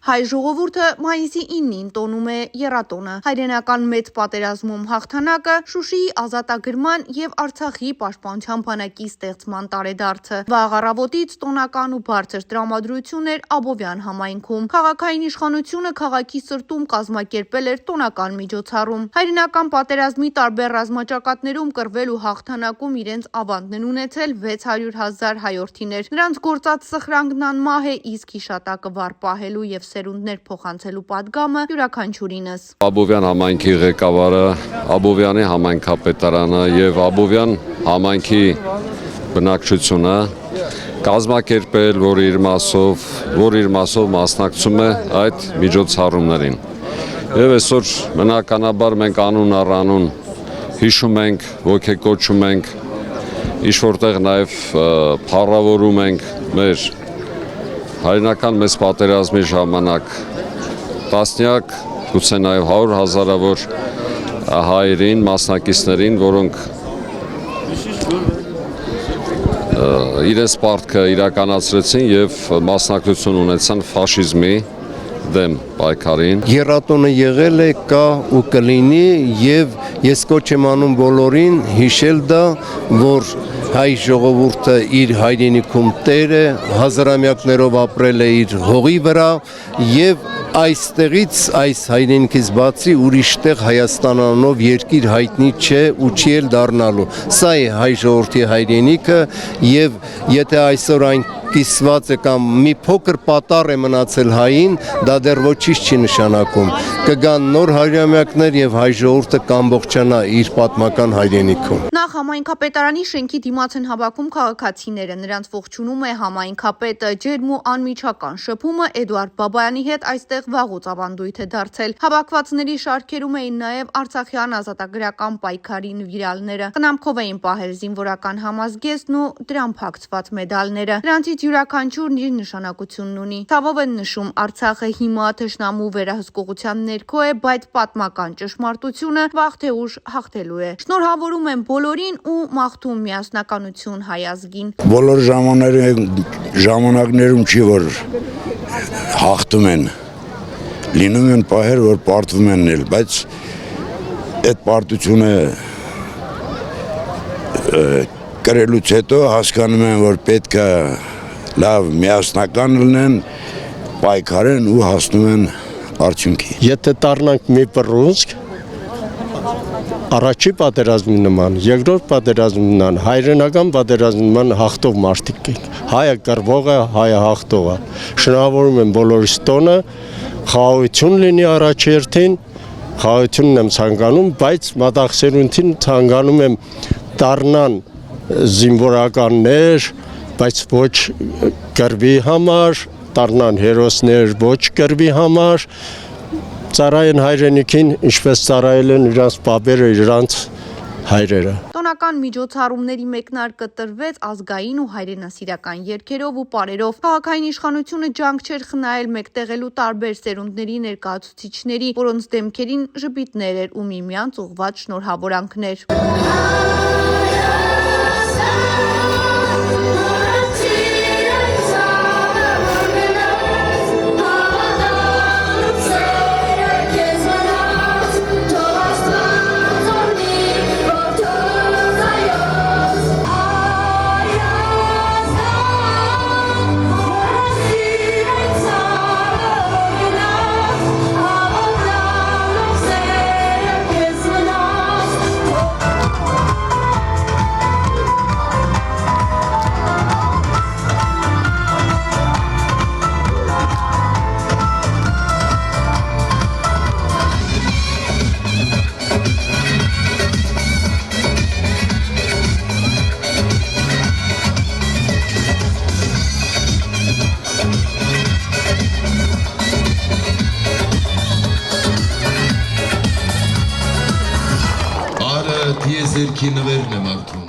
Հայ ժողովուրդը մայիսի 9-ին տոնում է եռատոնը։ Հայրենական մեծ պատերազմում հաղթանակը, Շուշիի ազատագրման և Արցախի պաշտպանության բանակի ստեղծման տարեդարձը։ Վաղ առավոտից տոնական ու բարձր տրամադրություն էր Աբովյան համայնքում։ Քաղաքային իշխանությունը քաղաքի սրտում կազմակերպել էր տոնական միջոցառում։ Հայրենական պատերազմի տարբեր ռազմաճակատներում կռվել ու հաղթանակում իրենց ավանդն են ունեցել 600,000 հայորդիներ։ Նրանց գործած սխրանգն անմահ է, իսկ հիշատակը վառ պահելու և սերունդներ փոխանցելու պատգամը յուրաքանչյուրինս։ Աբովյան համայնքի ղեկավարը, Աբովյանի համայնքապետարանը և Աբովյան համայնքի բնակչությունը կազմակերպել, որ իր մասով մասնակցում է այդ միջոցառումներին։ Եվ այսօր բնականաբար մենք անուն առ անուն հիշում ենք, ոգեկոչում ենք, ինչ-որտեղ նաև փառավորում ենք մեր հայրենական մեծ պատերազմի ժամանակ տասնյակ, գուցե նաև 100,000-ավոր հայերին, մասնակիցներին, որոնք իրենց պարտքը իրականացրեցին և մասնակցություն ունեցան ֆաշիզմի դեմ պայքարին։ Եռատոնը եղել է, կա ու կլինի և ես կոչ եմ անում բոլորին հիշել դա, որ հայ ժողովուրդը իր հայրենիքում տեր է, հազարամյակներով ապրել է իր հողի վրա և այստեղից, այս հայրենիքից բացի ուրիշ տեղ Հայաստան անունով երկիր հայտնի չէ ու չի էլ դառնալու։ Սա է հայ ժողովրդի հայրենիքը և եթե այսօր այն կիսված է կամ մի փոքր պատառ է մնացել հային, դա դեռ ոչինչ չի նշանակում։ Կգան նոր հարյուրամյակներ և հայ ժողովուրդը կամբողջանա իր պատմական հայրենիքում։ Նախ համայնքապետարանի շենքի դիմաց են հավաքում քաղաքացիները, նրանց ողջունում է համայնքապետը, ջերմ ու անմիջական շփումը Էդուարդ Բաբայանի հետ այստեղ վաղուց ավանդույթ է դարձել։ Հավաքվածների շարքերում էին նաև արցախյան ազատագրական պայքարի նվիրալները։ Խնամքով էին պահել զինվորական համազգեստն ու դրան փակցված մեդալները։ Նրանցից յուրաքանչյուրն իր նշանակությունն ունի։ Ցավով են նշում, Արցախը հիմա թշնամու վերահսկողության ներքո է, բայց պատմական ճշմարտությունը վաղ թե ուշ հաղթելու է։ Շնորհավորում եմ բոլորին ու մաղթում միասնականություն հայ ազգին։ Բոլոր ժամանակներում չի, որ հաղթում են, լինում են պահեր, որ պարտվում են նել, բայց այդ պարտությունը կրելուց հետո հասկանում են, որ պետք է լավ միասնական լինեն, պայքարեն ու հասնում են արդյունքի։ Եթե դառնանք մի բռունցք, առաջի պատերազմի նման, երկրորդ պատերազմի նման, հայրենական պատերազմի նման հաղթող մարդիկ ենք։ Հայը կռվող է, հայը հաղթող է։ Շնորհավորում եմ բոլորիս տոնը, խաղաղություն լինի առաջերտին, խաղաղությունն եմ ցանկանում, բայց մատաղսերունտին ցանկանում եմ դառնան զինվորականներ, բայց ոչ կռվի համար, դառնան հերոսներ ոչ կռվի համար, ծառայեն հայրենիքին, ինչպես ծառայել են իրանց պապերը, իրանց հայրերը։ Տոնական միջոցառումների մեկնարկը տրվեց ազգային ու հայրենասիրական երգերով ու պարերով։ Քաղաքային իշխանությունը ջանք չէր խնայել մեկտեղելու տարբեր սերունդների ներկայացուցիչների, որոնց դեմքերին ժպիտներ էր ու միմյանց ուղղված շնորհավորանքներ։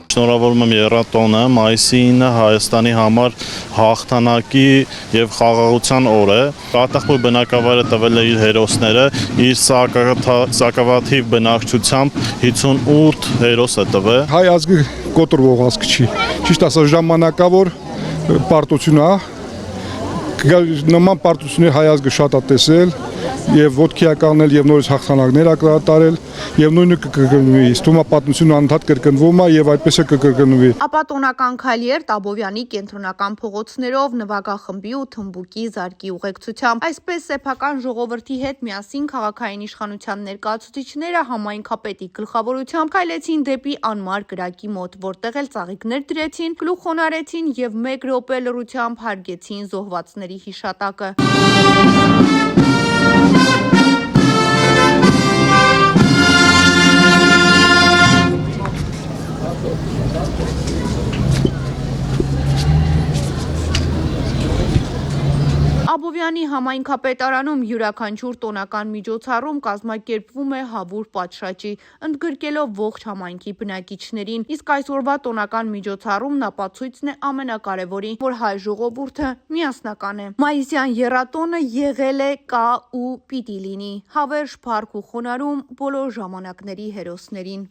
Շնորհավորում եմ եռատոնը, մայիսի 9-ը Հայաստանի համար հաղթանակի և խաղաղության օր է։ Ատախպուր բնակավայրը տվել է իր հերոսները, իր սակավաթիվ բնակչությամբ 58 հերոս է տվել։ Հայ ազգը կոտրվող ազգ չի, ճիշտ ասած ժամանակավոր պարտություն է, նման պարտությունների հայազգը շատ է տեսել եւ ոտքի է կանգնել եւ նորից հաղթանակներ է կատարել եւ նույնը կկրկնվի։ Ստումա պատմությունը անդադ կրկնվում է եւ այդպես է կկրկնվի։ Ապա տոնական քայլեր Տաբովյանի կենտրոնական փողոցներով նվագախմբի ու թմբուկի զարկի ուղեկցությամբ։ Այսպես սեփական ժողովրդի հետ միասին քաղաքային իշխանության ներկայացուցիչները համայնքապետի գլխավորությամբ քայլեցին դեպի անմար կրակի մոտ, որտեղ էլ ծաղիկներ դրեցին, գլուխ խոնարեցին եւ 1 րոպե լռությամբ հարգեցին զոհվածների հիշատակը։ Աբովյանի համայնքապետարանում յուրաքանչյուր տոնական միջոցառում կազմակերպվում է հավուր պատշաճի, ընդգրկելով ողջ համայնքի բնակիչներին, իսկ այսօրվա տոնական միջոցառումն ապացույցն է ամենակարևորի, որ հայ ժողովուրդը միասնական է։ Մայիսյան եռատոնը եղել է, կա ու պիտի լինի, հավերժ, փառք ու խոնարհում բոլոր ժամանակների հերոսներին։